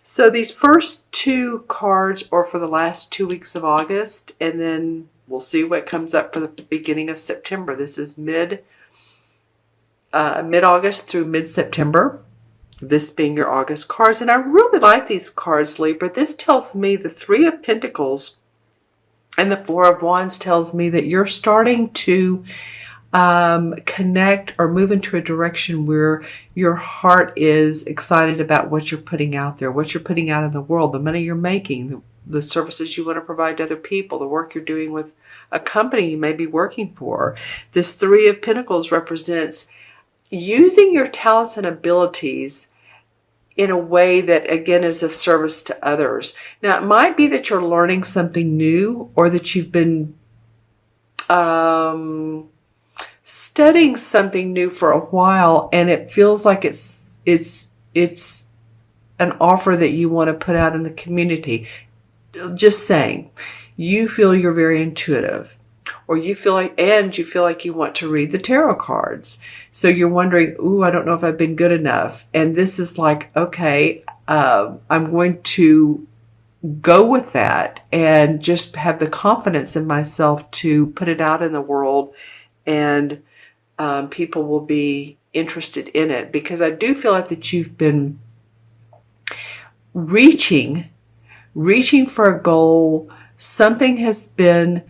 So these first two cards are for the last 2 weeks of August, and then we'll see what comes up for the beginning of September. This is mid-August through mid-September, this being your August cards. And I really like these cards, Libra. This tells me the Three of Pentacles and the Four of Wands tells me that you're starting to connect or move into a direction where your heart is excited about what you're putting out there, what you're putting out in the world, the money you're making, the services you want to provide to other people, the work you're doing with a company you may be working for. This Three of Pentacles represents using your talents and abilities in a way that, again, is of service to others. Now, it might be that you're learning something new, or that you've been studying something new for a while, and it feels like it's an offer that you want to put out in the community. Just saying, you feel you're very intuitive, or you feel like you want to read the tarot cards. So you're wondering, ooh, I don't know if I've been good enough. And this is like, okay, I'm going to go with that and just have the confidence in myself to put it out in the world, and people will be interested in it, because I do feel like that you've been reaching for a goal. Something has been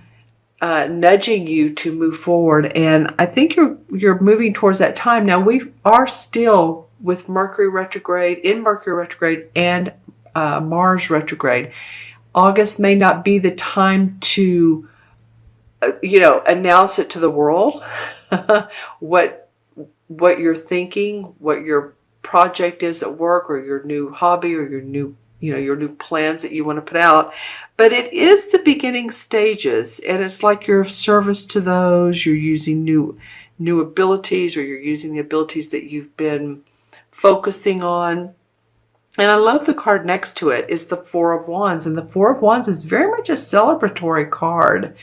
nudging you to move forward, and I think you're moving towards that time. Now, we are still with Mercury retrograde and Mars retrograde. August may not be the time to announce it to the world, what you're thinking, what your project is at work, or your new hobby, or your new plans that you want to put out. But it is the beginning stages, and it's like you're of service to those. You're using new abilities, or you're using the abilities that you've been focusing on. And I love the card next to it is the Four of Wands, and the Four of Wands is very much a celebratory card.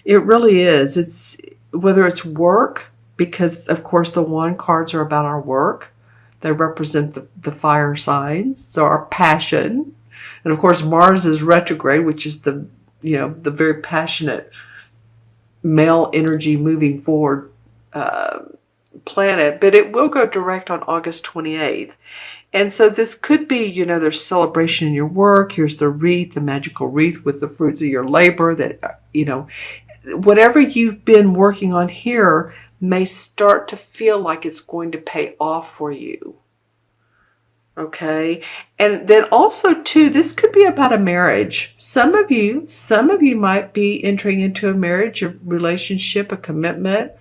It really is. It's whether it's work, because of course the Wand cards are about our work. They represent the fire signs, so our passion. And of course Mars is retrograde, which is the very passionate male energy moving forward planet. But it will go direct on August 28th. And so this could be, there's celebration in your work. Here's the wreath, the magical wreath with the fruits of your labor that, whatever you've been working on here may start to feel like it's going to pay off for you. Okay. And then also too, this could be about a marriage. Some of you might be entering into a marriage, a relationship, a commitment,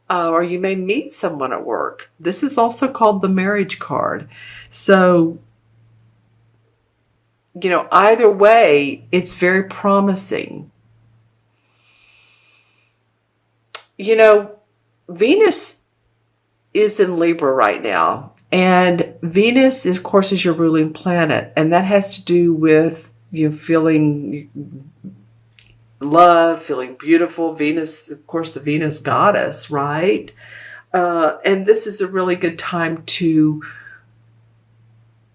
or you may meet someone at work. This is also called the marriage card. So, either way, it's very promising. Venus is in Libra right now. And Venus, of course, is your ruling planet. And that has to do with feeling love, feeling beautiful. Venus, of course, the Venus goddess, right? And this is a really good time to,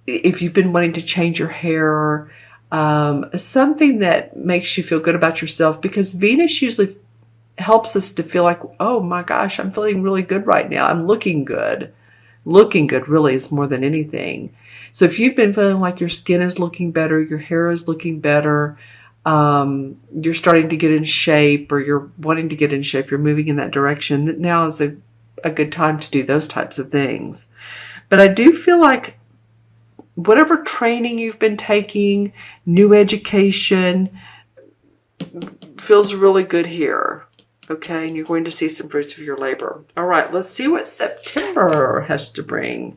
if you've been wanting to change your hair, something that makes you feel good about yourself, because Venus usually helps us to feel like, oh my gosh, I'm feeling really good right now. I'm looking good. Looking good really is more than anything. So if you've been feeling like your skin is looking better, your hair is looking better, you're starting to get in shape, or you're wanting to get in shape, you're moving in that direction, that now is a good time to do those types of things. But I do feel like whatever training you've been taking, new education, feels really good here. Okay, and you're going to see some fruits of your labor. All right, let's see what September has to bring.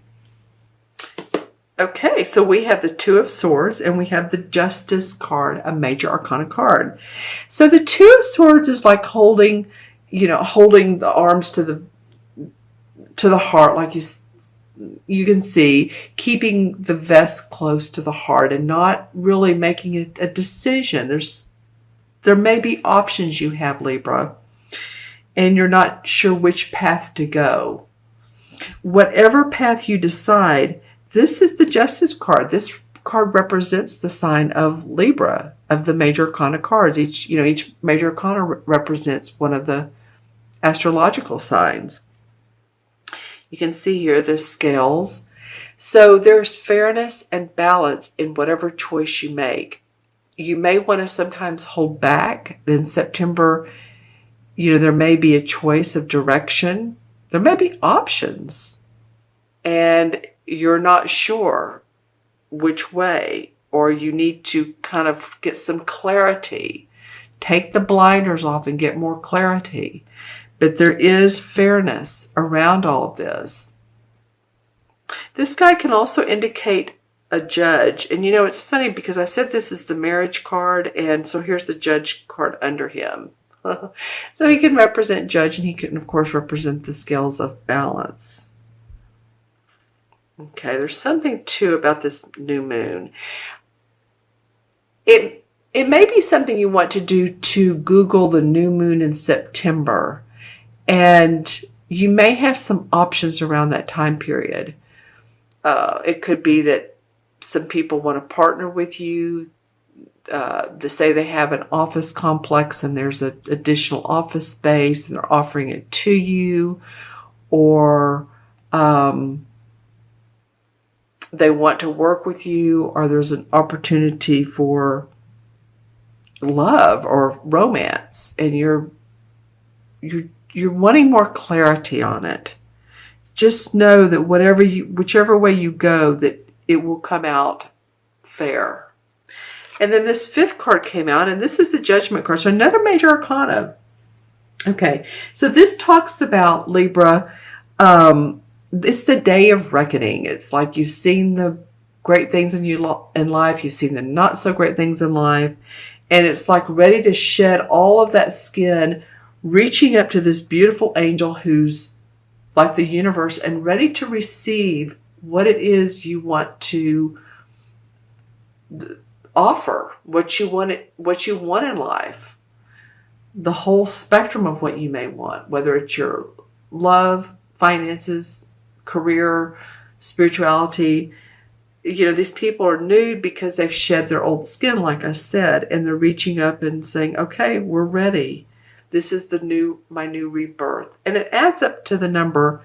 Okay, so we have the Two of Swords, and we have the Justice card, a major arcana card. So the Two of Swords is like holding the arms to the heart, like you can see, keeping the vest close to the heart and not really making a decision. There may be options you have, Libra, and you're not sure which path to go. Whatever path you decide, this is the Justice card. This card represents the sign of Libra, of the major arcana cards. Each major arcana represents one of the astrological signs. You can see here there's scales. So there's fairness and balance in whatever choice you make. You may want to sometimes hold back. In September, there may be a choice of direction. There may be options. And you're not sure which way, or you need to kind of get some clarity. Take the blinders off and get more clarity. But there is fairness around all of this. This guy can also indicate a judge. And it's funny because I said this is the marriage card, and so here's the judge card under him. So he can represent judge, and he can, of course, represent the scales of balance. Okay, there's something, too, about this new moon. It may be something you want to do to Google the new moon in September. And you may have some options around that time period. It could be that some people want to partner with you. They say they have an office complex and there's an additional office space and they're offering it to you. Or they want to work with you, or there's an opportunity for love or romance, and you're wanting more clarity on it. Just know that whichever way you go, that it will come out fair. And then this fifth card came out, and this is the Judgment card. So another major arcana. Okay, so this talks about Libra. It's the day of reckoning. It's like you've seen the great things in life. You've seen the not so great things in life. And it's like ready to shed all of that skin, reaching up to this beautiful angel who's like the universe and ready to receive what it is you want to offer, what you want in life. The whole spectrum of what you may want, whether it's your love, finances, career, spirituality. These people are nude because they've shed their old skin, like I said, and they're reaching up and saying, okay, we're ready. This is my new rebirth. And it adds up to the number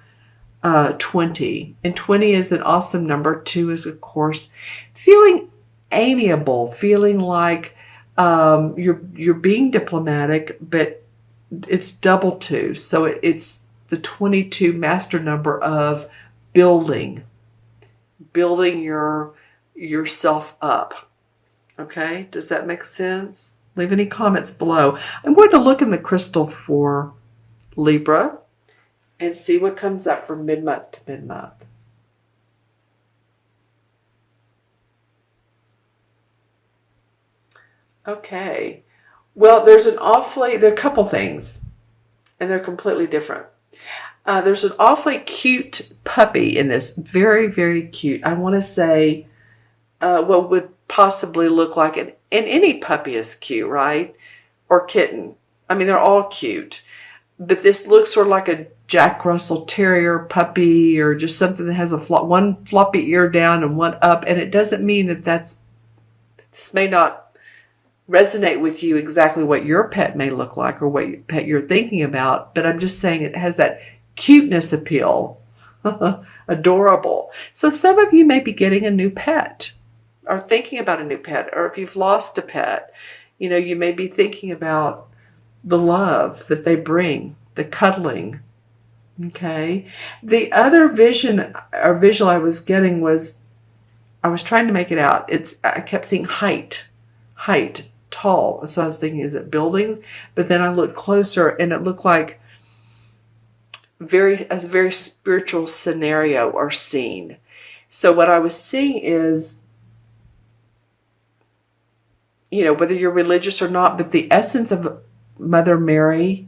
20. And 20 is an awesome number. 2 is, of course, feeling amiable, feeling like you're being diplomatic, but it's double 2. So it's the 22 master number of building yourself up. Okay, does that make sense? Leave any comments below. I'm going to look in the crystal for Libra and see what comes up from mid-month to mid-month. Okay, well, there are a couple things, and they're completely different. There's an awfully cute puppy in this. Very, very cute. I want to say what would possibly look like and any puppy is cute, right? Or kitten. I mean, they're all cute. But this looks sort of like a Jack Russell Terrier puppy, or just something that has one floppy ear down and one up. And it doesn't mean that this may not resonate with you exactly what your pet may look like or what pet you're thinking about. But I'm just saying it has that cuteness appeal. Adorable. So some of you may be getting a new pet, or thinking about a new pet, or if you've lost a pet, you may be thinking about the love that they bring, the cuddling. Okay. The other vision or visual I was getting was, I was trying to make it out. I kept seeing height, tall. So I was thinking, is it buildings? But then I looked closer and it looked like a very spiritual scenario or scene. So what I was seeing is, whether you're religious or not, but the essence of Mother Mary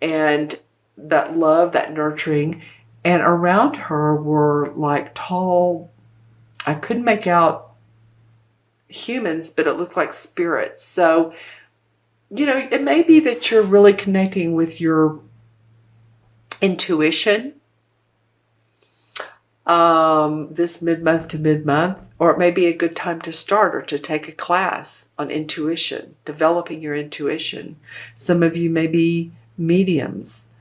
and that love, that nurturing, and around her were like tall, I couldn't make out humans, but it looked like spirits. So, it may be that you're really connecting with your intuition. this mid-month to mid-month, or it may be a good time to start or to take a class on intuition, developing your intuition. Some of you may be mediums.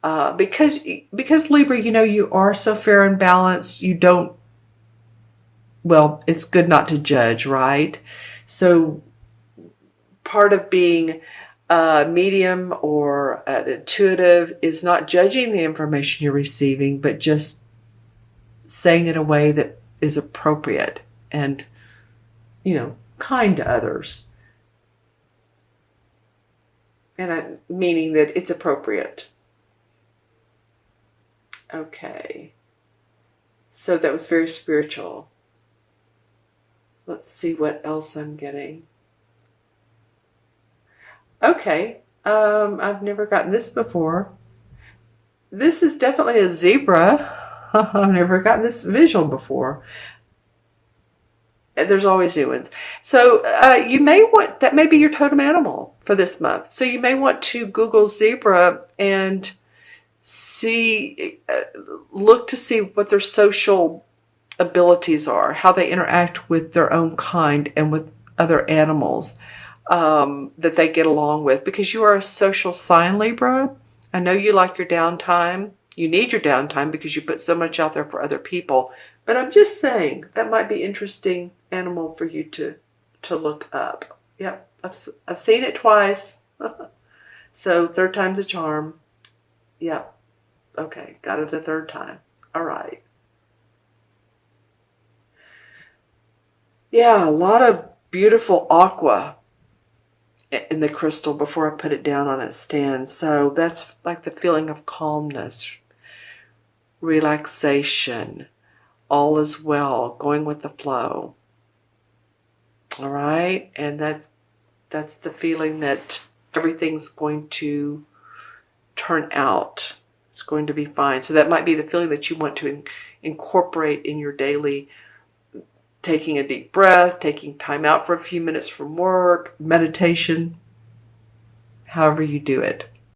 Because Libra, you are so fair and balanced, you don't, well, it's good not to judge, right? So part of being a medium or an intuitive is not judging the information you're receiving, but just saying it in a way that is appropriate and, kind to others. And I'm meaning that it's appropriate. Okay. So that was very spiritual. Let's see what else I'm getting. Okay. I've never gotten this before. This is definitely a zebra. I've never gotten this visual before. There's always new ones. So you may want, that may be your totem animal for this month. So you may want to Google zebra and look to see what their social abilities are, how they interact with their own kind and with other animals that they get along with. Because you are a social sign, Libra. I know you like your downtime. You need your downtime because you put so much out there for other people. But I'm just saying that might be interesting animal for you to look up. Yep, I've seen it twice. So third time's a charm. Yep. Okay, got it a third time. All right. Yeah, a lot of beautiful aqua in the crystal before I put it down on its stand. So that's like the feeling of calmness, relaxation, all is well, going with the flow. All right, and that's the feeling that everything's going to turn out. It's going to be fine. So that might be the feeling that you want to incorporate in your daily, taking a deep breath, taking time out for a few minutes from work, meditation, however you do it.